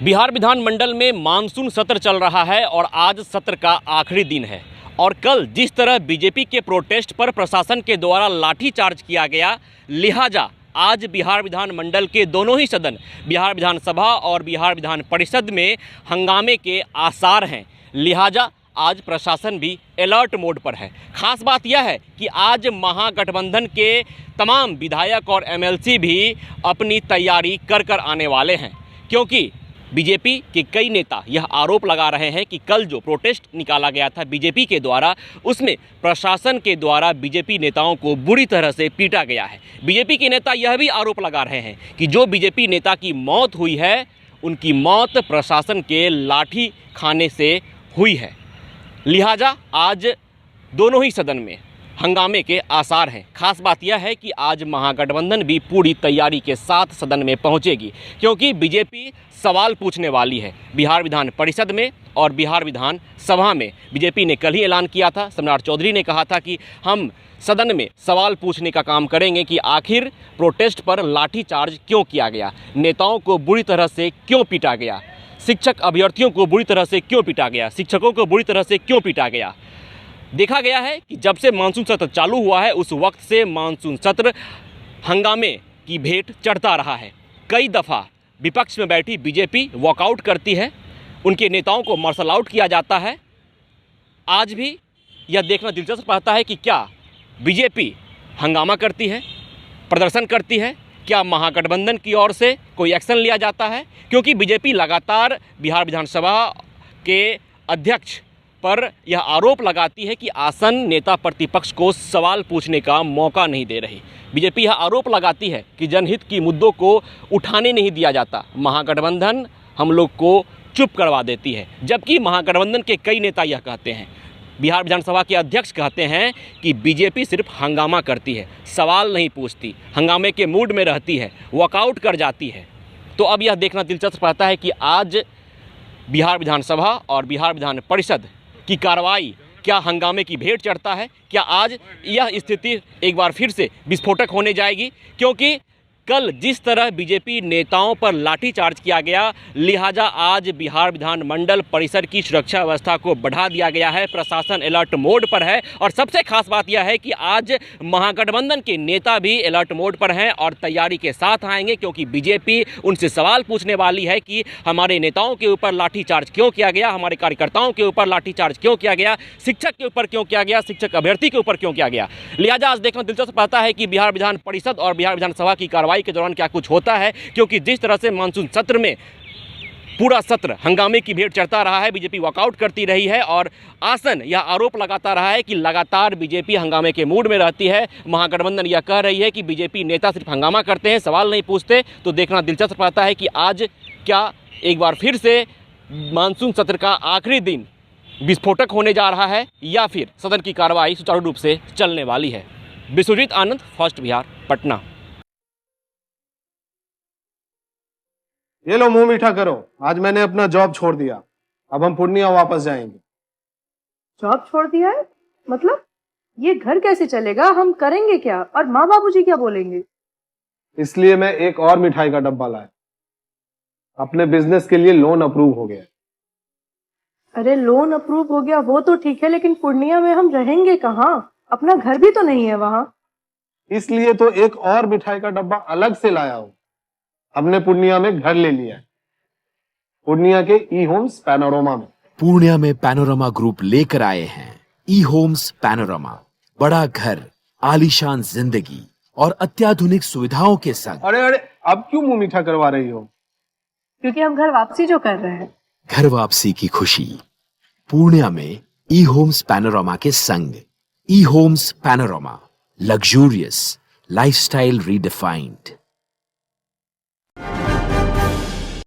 बिहार विधानमंडल में मानसून सत्र चल रहा है और आज सत्र का आखिरी दिन है। और कल जिस तरह बीजेपी के प्रोटेस्ट पर प्रशासन के द्वारा लाठीचार्ज किया गया, लिहाजा आज बिहार विधानमंडल के दोनों ही सदन, बिहार विधानसभा और बिहार विधान परिषद में हंगामे के आसार हैं। लिहाजा आज प्रशासन भी अलर्ट मोड पर है। खास बात यह है कि आज महागठबंधन के तमाम विधायक और एमएलसी भी अपनी तैयारी कर आने वाले हैं, क्योंकि बीजेपी के कई नेता यह आरोप लगा रहे हैं कि कल जो प्रोटेस्ट निकाला गया था बीजेपी के द्वारा, उसमें प्रशासन के द्वारा बीजेपी नेताओं को बुरी तरह से पीटा गया है। बीजेपी के नेता यह भी आरोप लगा रहे हैं कि जो बीजेपी नेता की मौत हुई है, उनकी मौत प्रशासन के लाठी खाने से हुई है। लिहाजा आज दोनों ही सदन में हंगामे के आसार हैं। खास बात यह है कि आज महागठबंधन भी पूरी तैयारी के साथ सदन में पहुंचेगी, क्योंकि बीजेपी सवाल पूछने वाली है बिहार विधान परिषद में और बिहार विधान सभा में। बीजेपी ने कल ही ऐलान किया था, सम्राट चौधरी ने कहा था कि हम सदन में सवाल पूछने का काम करेंगे कि आखिर प्रोटेस्ट पर लाठीचार्ज क्यों किया गया, नेताओं को बुरी तरह से क्यों पीटा गया, शिक्षक अभ्यर्थियों को बुरी तरह से क्यों पीटा गया, शिक्षकों को बुरी तरह से क्यों पीटा गया। देखा गया है कि जब से मानसून सत्र चालू हुआ है, उस वक्त से मानसून सत्र हंगामे की भेंट चढ़ता रहा है। कई दफ़ा विपक्ष में बैठी बीजेपी वॉकआउट करती है, उनके नेताओं को मार्शल आउट किया जाता है। आज भी यह देखना दिलचस्प रहता है कि क्या बीजेपी हंगामा करती है, प्रदर्शन करती है, क्या महागठबंधन की ओर से कोई एक्शन लिया जाता है, क्योंकि बीजेपी लगातार बिहार विधानसभा के अध्यक्ष पर यह आरोप लगाती है कि आसन नेता प्रतिपक्ष को सवाल पूछने का मौका नहीं दे रही। बीजेपी यह आरोप लगाती है कि जनहित की मुद्दों को उठाने नहीं दिया जाता, महागठबंधन हम लोग को चुप करवा देती है। जबकि महागठबंधन के कई नेता यह कहते हैं, बिहार विधानसभा के अध्यक्ष कहते हैं कि बीजेपी सिर्फ हंगामा करती है, सवाल नहीं पूछती, हंगामे के मूड में रहती है, वॉकआउट कर जाती है। तो अब यह देखना दिलचस्प रहता है कि आज बिहार विधानसभा और बिहार विधान परिषद की कार्रवाई क्या हंगामे की भेंट चढ़ता है, क्या आज यह स्थिति एक बार फिर से विस्फोटक होने जाएगी। क्योंकि कल जिस तरह बीजेपी नेताओं पर लाठीचार्ज किया गया, लिहाजा आज बिहार विधानमंडल परिसर की सुरक्षा व्यवस्था को बढ़ा दिया गया है, प्रशासन अलर्ट मोड पर है। और सबसे खास बात यह है कि आज महागठबंधन के नेता भी अलर्ट मोड पर हैं और तैयारी के साथ आएंगे, क्योंकि बीजेपी उनसे सवाल पूछने वाली है कि हमारे नेताओं के ऊपर लाठीचार्ज क्यों किया गया, हमारे कार्यकर्ताओं के ऊपर लाठीचार्ज क्यों किया गया, शिक्षक के ऊपर क्यों किया गया, शिक्षक अभ्यर्थी के ऊपर क्यों किया गया। लिहाजा आज देखना दिलचस्प रहता है कि बिहार विधान परिषद और बिहार विधानसभा की कार्रवाई के दौरान क्या कुछ होता है, क्योंकि जिस तरह से मानसून सत्र में पूरा सत्र हंगामे की भेंट चढ़ता रहा है, बीजेपी वॉकआउट करती रही है और आसन यह आरोप लगाता रहा है कि लगातार बीजेपी हंगामे के मूड में रहती है। महागठबंधन यह कह रही है कि बीजेपी नेता सिर्फ हंगामा करते हैं, सवाल नहीं पूछते। तो देखना दिलचस्प रहता है कि आज क्या एक बार फिर से मानसून सत्र का आखिरी दिन विस्फोटक होने जा रहा है या फिर सदन की कार्रवाई सुचारू रूप से चलने वाली है। विश्वजीत आनंद, फर्स्ट बिहार, पटना। ये लो मुंह मीठा करो, आज मैंने अपना जॉब छोड़ दिया, अब हम पूर्णिया वापस जाएंगे। जॉब छोड़ दिया है? मतलब ये घर कैसे चलेगा, हम करेंगे क्या और माँ बाबूजी क्या बोलेंगे? इसलिए मैं एक और मिठाई का डब्बा लाया, अपने बिजनेस के लिए लोन अप्रूव हो गया। अरे लोन अप्रूव हो गया वो तो ठीक है, लेकिन पूर्णिया में हम रहेंगे कहाँ? अपना घर भी तो नहीं है वहाँ। इसलिए तो एक और मिठाई का डब्बा अलग से लाया हूँ। हमने पूर्णिया में घर ले लिया है, पूर्णिया के ई होम्स पैनोरमा में। पूर्णिया में पैनोरमा ग्रुप लेकर आए हैं ई होम्स पैनोरमा, बड़ा घर, आलीशान जिंदगी और अत्याधुनिक सुविधाओं के संग। अरे अरे, अब क्यों मुंह मीठा करवा रही हो? क्योंकि हम घर वापसी जो कर रहे हैं। घर वापसी की खुशी पूर्णिया में ई होम्स पैनोरमा के संग। E Homes Panorama, luxurious lifestyle redefined.